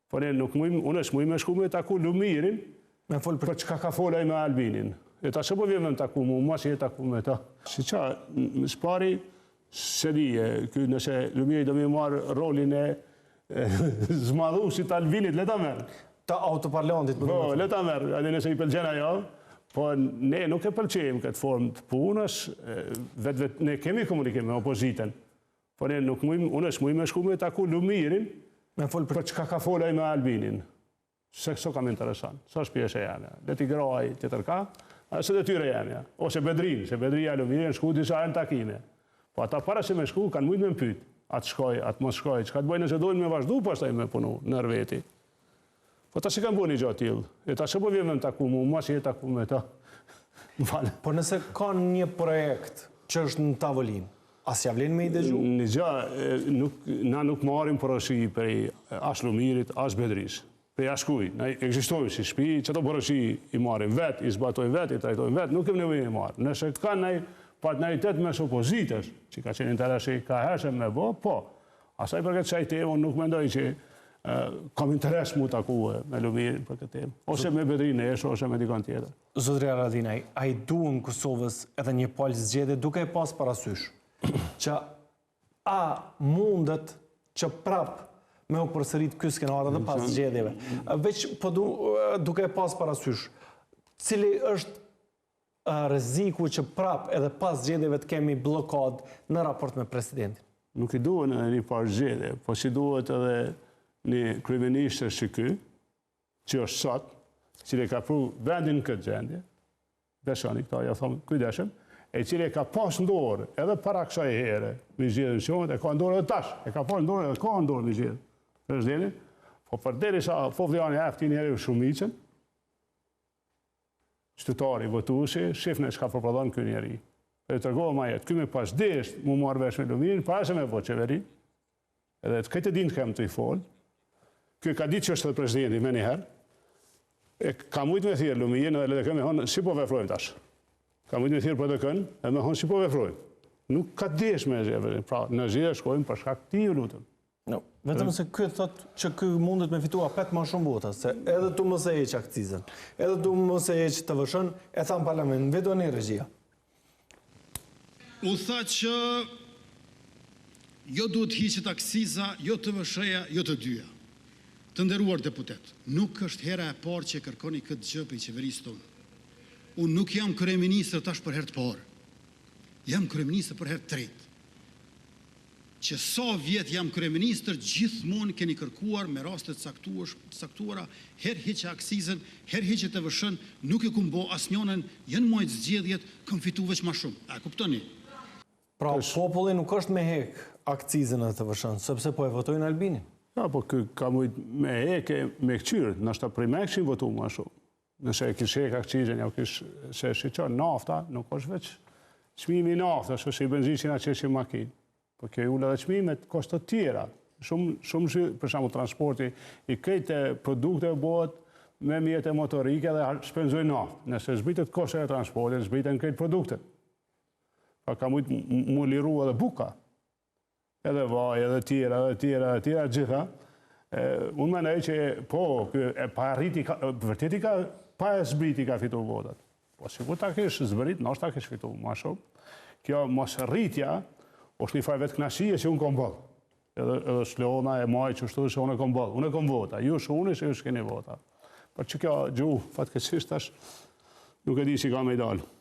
Po ne nuk mujmë, unë është mujmë me shku me taku Lumirin, për çka ka folaj me Albinin. E ta që po vjeme me taku mu, ma që je taku me ta. Si qa, më spari, se di, nëse Lumiri do me marë rolin e zmadhusit Albinit, leta merë. Ta autoparlantit. Po, leta merë, edhe nëse i pëlqena jo, po ne nuk e pëlqejmë këtë formë të punës, ne kemi komunikim me opozitën, po ne nuk mujmë, unë është mujmë me shku me taku Lumirin, për çka ka folaj me Albinin. Se këso kam interesant, sa është pjesë e jamja. Le t'i graj të tërka, se dhe tyre jamja. Ose Bedrin, se Bedria e Lumirin shku disa e në takime. Po ata para se me shku, kanë mujtë me më pytë. Atë shkoj, atë mos shkoj, që ka të bëjnë nëse dojnë me vazhdu, pas taj me punu në rveti. Po ta si kanë bëjnë një gjatë tjilë. E ta që po vjeme në taku mu, ma që je taku me ta. Po nëse ka një projekt që është në tavolin, as javlen me i dëgju? Një gja, na nuk marim përëshi për as Lumirit, as Bedris. Për ashkuj, na egzistojnë si shpi, që të përëshi i marim vetë, i zbatojnë vetë, i trajtojnë vetë, nuk kem nevojë i marë. Nëse ka në partneritet mes opozitës, që ka qenë interesi ka hershëm me bo, po. Asaj për këtë qaj temë, nuk mendoj që kam interes mu takue me Lumirin për këtë temë. Ose me Bedrin e ose me dikon tjetër. Zotri Haradinaj, a i duhen Kosovës edhe një palë zgjedhje duke i pas parasysh që a mundet që prap me u përsërit ky skenar edhe pas zgjedhjeve. Veç po duke e pas parasysh, cili është rreziku që prap edhe pas zgjedhjeve të kemi blokad në raport me presidentin? Nuk i duhen edhe një par zgjedhje, po si duhet edhe një kryeministër që ky, që është sot, cili ka pru vendin në këtë gjendje, besoni këta, ja thomë kujdeshëm, e cili ka pas ndorë edhe para kësaj here me zgjedhjen e ka ndorë edhe tash, e ka pas ndorë edhe ka ndorë me zgjedhjen. Presidenti, po përderi sa Fofdjani efti njeri shumicën, qytetari votuesi, shifne që ka përprodhon kë njeri. E të rgohë ma jetë, këme pas desht mu marrë vesh me Lumirin, para se me vo qeveri, edhe të këtë din të kemë të i folë, kë ka ditë që është edhe presidenti me njëherë, e ka mujtë me thirë Lumirin, edhe le dhe këmë me honë, si po vefrojmë tash. Ka mujtë me thirë për dhe kënë, edhe me honë, si po vefrojmë. Nuk ka desh me zhjeve, pra në zhjeve shkojmë për shkak ti ju lutëm. Vetëm se këtë thot që këtë mundet me fitua 8 ma shumë vota, se edhe tu mëse e që akcizën, edhe tu mëse e që të vëshën, e tha në parlament, vedo një regjia. U tha që jo duhet hiqet akciza, jo të vëshëja, jo të dyja. Të nderuar deputet, nuk është hera e parë që kërkoni këtë gjë për i qeverisë tonë. Unë nuk jam kryeministër tash për herë të parë. Jam kryeministër për herë të tretë. Që sa vjetë jam kryeministër, gjithmonë keni kërkuar me rastet saktuara, her hiqe aksizën, her hiqe të vëshën, nuk e kumbo asnjonën, jenë mojtë zgjedhjet, kam fitu veç ma shumë. A kuptoni? Pra, populli nuk është me hek akcizën e të vëshën, sepse po e votojnë Albinin. Ja, po ka mujtë me heke, me këqyrë, nështë të prime këshin votu ma shumë. Nëse e kishë hek akcizën, ja kishë se shqyqo nafta, nuk është veç qmimi nafta, shë si benzin që nga qeshë makinë. Po kjo ullë edhe qmimet kostot tjera. Shumë për shamu transporti, i këtë produkte bëhet me mjetë motorike dhe shpenzoj naftë. Nëse zbitet kostet e transportit, zbiten këtë produkte. Pa ka mujtë mu liru edhe buka. Edhe vaj, edhe tjera, gjitha. Unë me nej që po, pa rriti, vërteti ka, pa e zbriti ka fitu votat. Po sigur ta kishë zbrit, nështë ta kishë fitu ma shumë. Kjo mos rritja, është një faj vetë knashije që unë kom bëllë. Edhe Slona e maj që shtu që unë e kom bëllë. Unë e kom vota. Ju shuni që ju shkeni vota. Për që kjo gjuhë, fatkeqësisht tash, nuk e di si ka me i dalë.